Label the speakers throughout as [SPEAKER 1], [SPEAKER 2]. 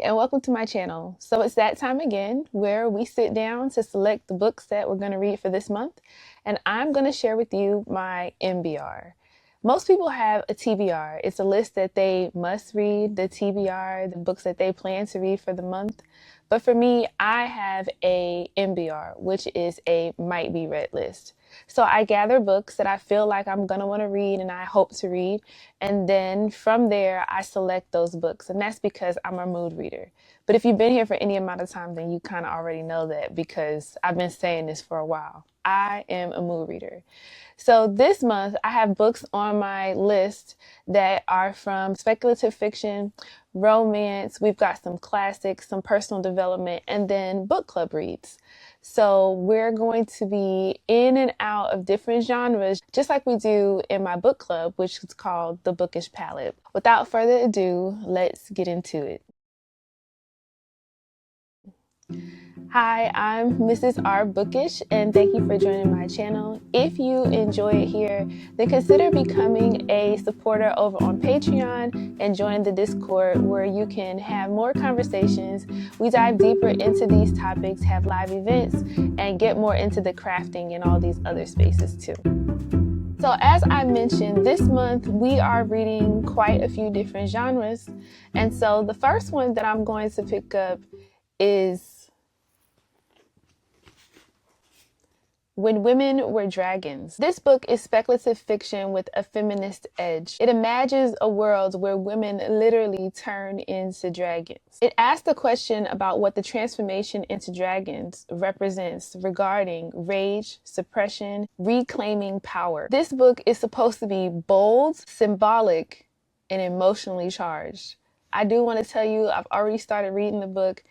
[SPEAKER 1] And welcome to my channel. So it's that time again where we sit down to select the books that we're going to read for this month, and I'm going to share with you my MBR. Most people have a TBR. It's a list that they must read, the TBR, the books that they plan to read for the month. But for me, I have a MBR, which is a might be read list. So I gather books that I feel like I'm going to want to read and I hope to read. And then from there, I select those books. And that's because I'm a mood reader. But if you've been here for any amount of time, then you kind of already know that because I've been saying this for a while. I am a mood reader. So this month, I have books on my list that are from speculative fiction, romance. We've got some classics, some personal development, and then book club reads. So we're going to be in and out of different genres, just like we do in my book club, which is called The Bookish Palette. Without further ado, let's get into it. Hi, I'm Mrs. R Bookish, and thank you for joining my channel. If you enjoy it here, then consider becoming a supporter over on Patreon and join the Discord where you can have more conversations. We dive deeper into these topics, have live events, and get more into the crafting and all these other spaces too. So as I mentioned, this month we are reading quite a few different genres. And so the first one that I'm going to pick up is When Women Were Dragons. This book is speculative fiction with a feminist edge. It imagines a world where women literally turn into dragons. It asks the question about what the transformation into dragons represents regarding rage, suppression, reclaiming power. This book is supposed to be bold, symbolic, and emotionally charged. I do want to tell you, I've already started reading the book,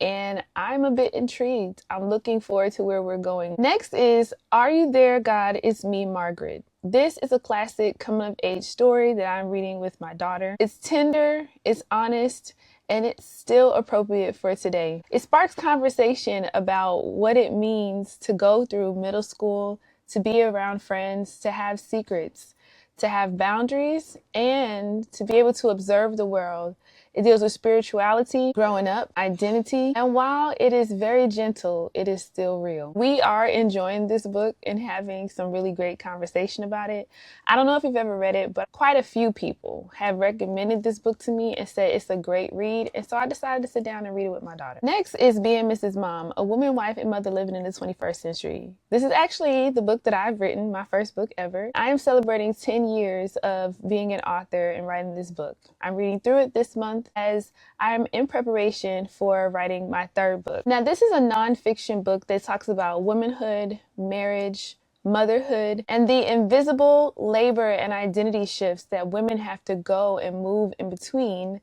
[SPEAKER 1] and I'm a bit intrigued. I'm looking forward to where we're going. Next is Are You There, God? It's Me, Margaret. This is a classic coming-of-age story that I'm reading with my daughter. It's tender, it's honest, and it's still appropriate for today. It sparks conversation about what it means to go through middle school, to be around friends, to have secrets, to have boundaries, and to be able to observe the world. It deals with spirituality, growing up, identity, and while it is very gentle, it is still real. We are enjoying this book and having some really great conversation about it. I don't know if you've ever read it, but quite a few people have recommended this book to me and said it's a great read, and so I decided to sit down and read it with my daughter. Next is Being Mrs. Mom, a woman, wife, and mother living in the 21st century. This is actually the book that I've written, my first book ever. I am celebrating 10 years of being an author and writing this book. I'm reading through it this month as I'm in preparation for writing my third book. Now, this is a nonfiction book that talks about womanhood, marriage, motherhood, and the invisible labor and identity shifts that women have to go and move in between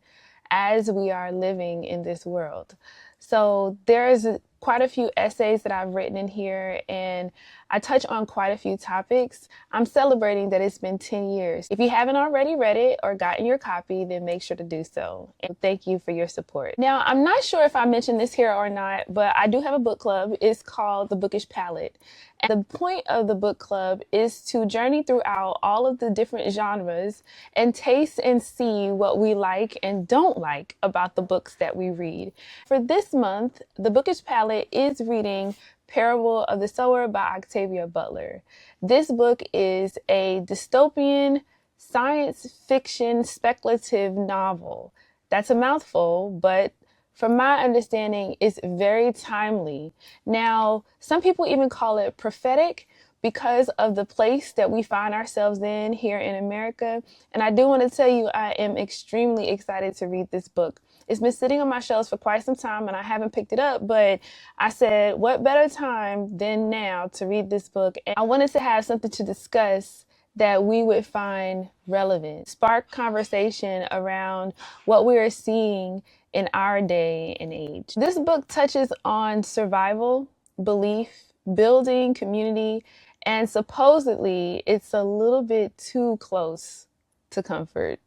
[SPEAKER 1] as we are living in this world. So there's quite a few essays that I've written in here, and I touch on quite a few topics. I'm celebrating that it's been 10 years. If you haven't already read it or gotten your copy, then make sure to do so. And thank you for your support. Now, I'm not sure if I mentioned this here or not, but I do have a book club. It's called The Bookish Palette. And the point of the book club is to journey throughout all of the different genres and taste and see what we like and don't like about the books that we read. For this month, The Bookish Palette is reading Parable of the Sower by Octavia Butler. This book is a dystopian science fiction speculative novel. That's a mouthful, but from my understanding, it's very timely. Now, some people even call it prophetic because of the place that we find ourselves in here in America. And I do want to tell you, I am extremely excited to read this book. It's been sitting on my shelves for quite some time and I haven't picked it up, but I said, what better time than now to read this book? And I wanted to have something to discuss that we would find relevant, spark conversation around what we are seeing in our day and age. This book touches on survival, belief, building community, and supposedly it's a little bit too close to comfort.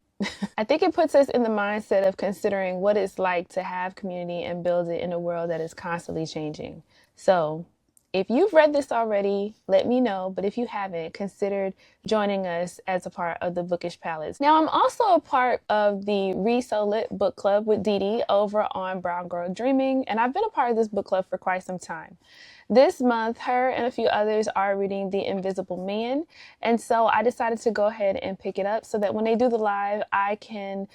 [SPEAKER 1] I think it puts us in the mindset of considering what it's like to have community and build it in a world that is constantly changing. So If you've read this already, let me know. But if you haven't, consider joining us as a part of the Bookish Palace. Now, I'm also a part of the Read So Lit book club with Dee Dee over on Brown Girl Dreaming, and I've been a part of this book club for quite some time. This month, her and a few others are reading The Invisible Man, and so I decided to go ahead and pick it up so that when they do the live, I can,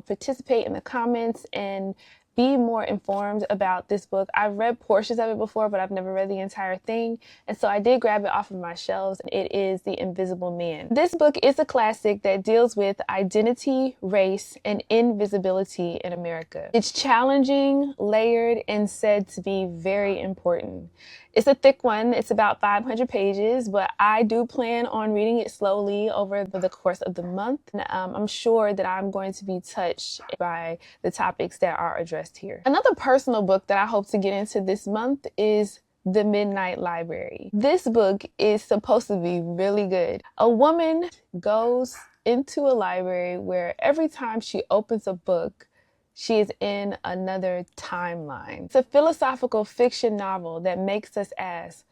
[SPEAKER 1] participate in the comments and be more informed about this book. I've read portions of it before, but I've never read the entire thing. And so I did grab it off of my shelves. It is The Invisible Man. This book is a classic that deals with identity, race, and invisibility in America. It's challenging, layered, and said to be very important. It's a thick one. It's about 500 pages, but I do plan on reading it slowly over the course of the month. And, I'm sure that I'm going to be touched by the topics that are addressed here. Another personal book that I hope to get into this month is The Midnight Library. This book is supposed to be really good. A woman goes into a library where every time she opens a book, she is in another timeline. It's a philosophical fiction novel that makes us ask,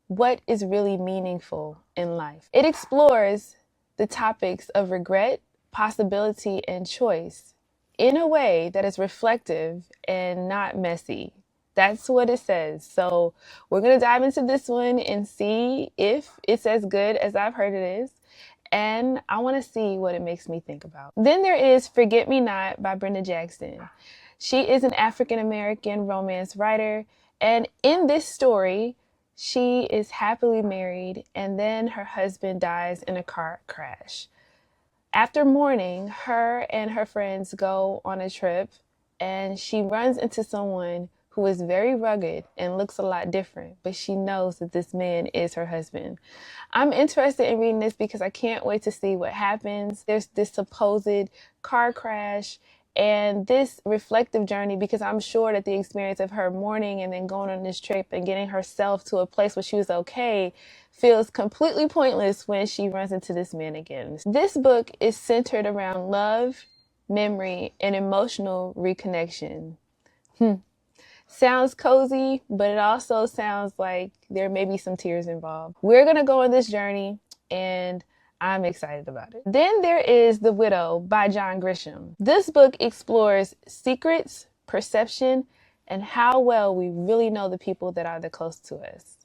[SPEAKER 1] what is really meaningful in life? It explores the topics of regret, possibility, and choice in a way that is reflective and not messy. That's what it says. So we're going to dive into this one and see if it's as good as I've heard it is. And I want to see what it makes me think about. Then there is Forget Me Not by Brenda Jackson. She is an African-American romance writer. And in this story, she is happily married and then her husband dies in a car crash. After mourning, her and her friends go on a trip and she runs into someone who is very rugged and looks a lot different, but she knows that this man is her husband. I'm interested in reading this because I can't wait to see what happens. There's this supposed car crash and this reflective journey, because I'm sure that the experience of her mourning and then going on this trip and getting herself to a place where she was okay feels completely pointless when she runs into this man again. This book is centered around love, memory, and emotional reconnection. Sounds cozy, but it also sounds like there may be some tears involved. We're going to go on this journey and I'm excited about it. Then there is The Widow by John Grisham. This book explores secrets, perception, and how well we really know the people that are the close to us.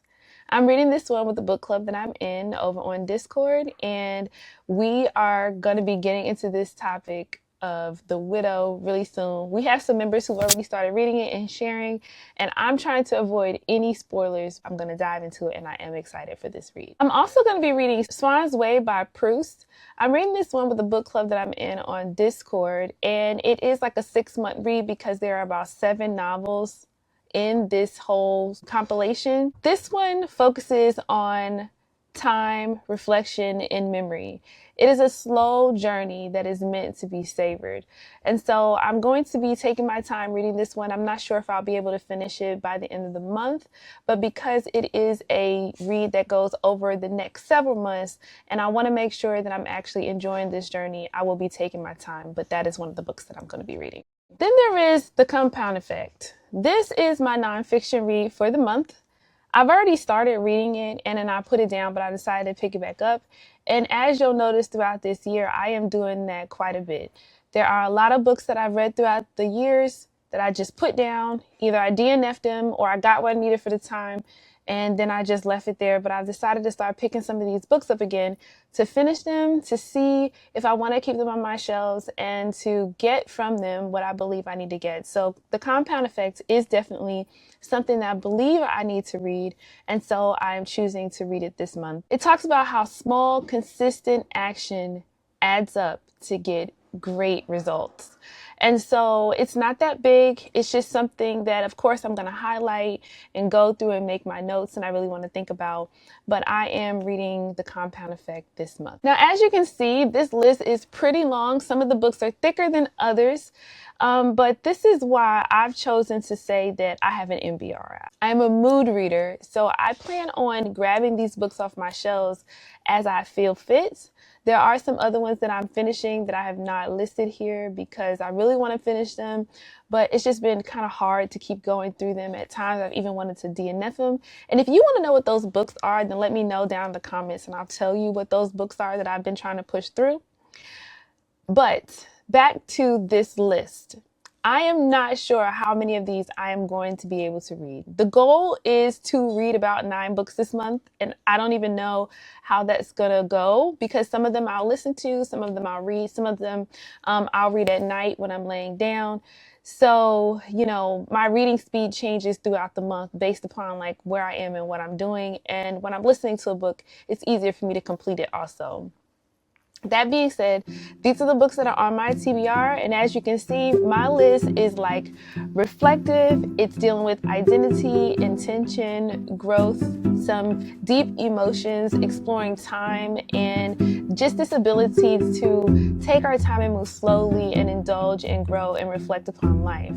[SPEAKER 1] I'm reading this one with the book club that I'm in over on Discord, and we are going to be getting into this topic of The Widow really soon. We have some members who already started reading it and sharing, and I'm trying to avoid any spoilers. I'm going to dive into it, and I am excited for this read. I'm also going to be reading Swann's Way by Proust. I'm reading this one with the book club that I'm in on Discord, and it is like a 6-month read because there are about 7 novels in this whole compilation. This one focuses on time, reflection, and memory. It is a slow journey that is meant to be savored. And so I'm going to be taking my time reading this one. I'm not sure if I'll be able to finish it by the end of the month, but because it is a read that goes over the next several months, and I want to make sure that I'm actually enjoying this journey, I will be taking my time, but that is one of the books that I'm going to be reading. Then there is The Compound Effect. This is my nonfiction read for the month. I've already started reading it and then I put it down, but I decided to pick it back up. And as you'll notice throughout this year, I am doing that quite a bit. There are a lot of books that I've read throughout the years that I just put down. Either I DNF'd them or I got what I needed for the time and then I just left it there. But I've decided to start picking some of these books up again to finish them, to see if I want to keep them on my shelves and to get from them what I believe I need to get. So The Compound Effect is definitely something that I believe I need to read, and so I'm choosing to read it this month. It talks about how small, consistent action adds up to get great results. And so it's not that big. It's just something that, of course, I'm going to highlight and go through and make my notes and I really want to think about. But I am reading The Compound Effect this month. Now, as you can see, this list is pretty long. Some of the books are thicker than others. But this is why I've chosen to say that I have an MBR app. I'm a mood reader, so I plan on grabbing these books off my shelves as I feel fit. There are some other ones that I'm finishing that I have not listed here because I really really want to finish them, but it's just been kind of hard to keep going through them. At times, I've even wanted to DNF them. And if you want to know what those books are, then let me know down in the comments and I'll tell you what those books are that I've been trying to push through. But back to this list. I am not sure how many of these I am going to be able to read. The goal is to read about 9 books this month, and I don't even know how that's gonna go because some of them I'll listen to, some of them I'll read, some of them I'll read at night when I'm laying down. So, you know, my reading speed changes throughout the month based upon like where I am and what I'm doing. And when I'm listening to a book, it's easier for me to complete it also. That being said, these are the books that are on my TBR, and as you can see, my list is like reflective. It's dealing with identity, intention, growth, some deep emotions, exploring time, and just this ability to take our time and move slowly and indulge and grow and reflect upon life.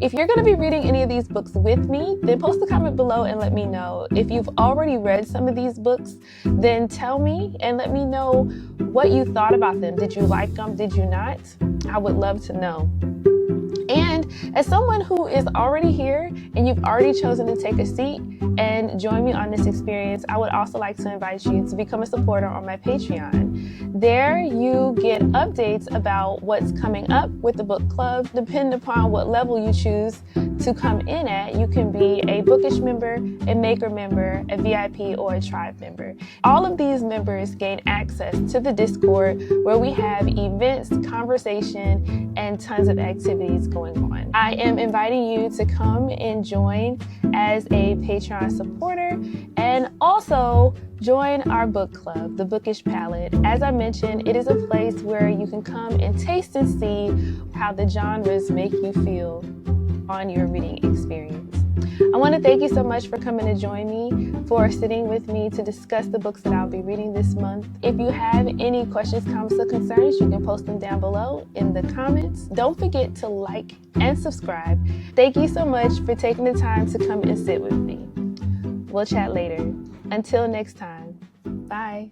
[SPEAKER 1] If you're going to be reading any of these books with me, then post a comment below and let me know. If you've already read some of these books, then tell me and let me know what you thought about them. Did you like them? Did you not? I would love to know. And as someone who is already here and you've already chosen to take a seat and join me on this experience, I would also like to invite you to become a supporter on my Patreon. There you get updates about what's coming up with the book club. Depending upon what level you choose to come in at, you can be a bookish member, a maker member, a VIP, or a tribe member. All of these members gain access to the Discord where we have events, conversation, and tons of activities going on. I am inviting you to come and join as a Patreon supporter and also join our book club, the Bookish Palette. As I mentioned, it is a place where you can come and taste and see how the genres make you feel on your reading experience. I want to thank you so much for coming to join me, for sitting with me to discuss the books that I'll be reading this month. If you have any questions, comments, or concerns, you can post them down below in the comments. Don't forget to like and subscribe. Thank you so much for taking the time to come and sit with me. We'll chat later. Until next time, bye.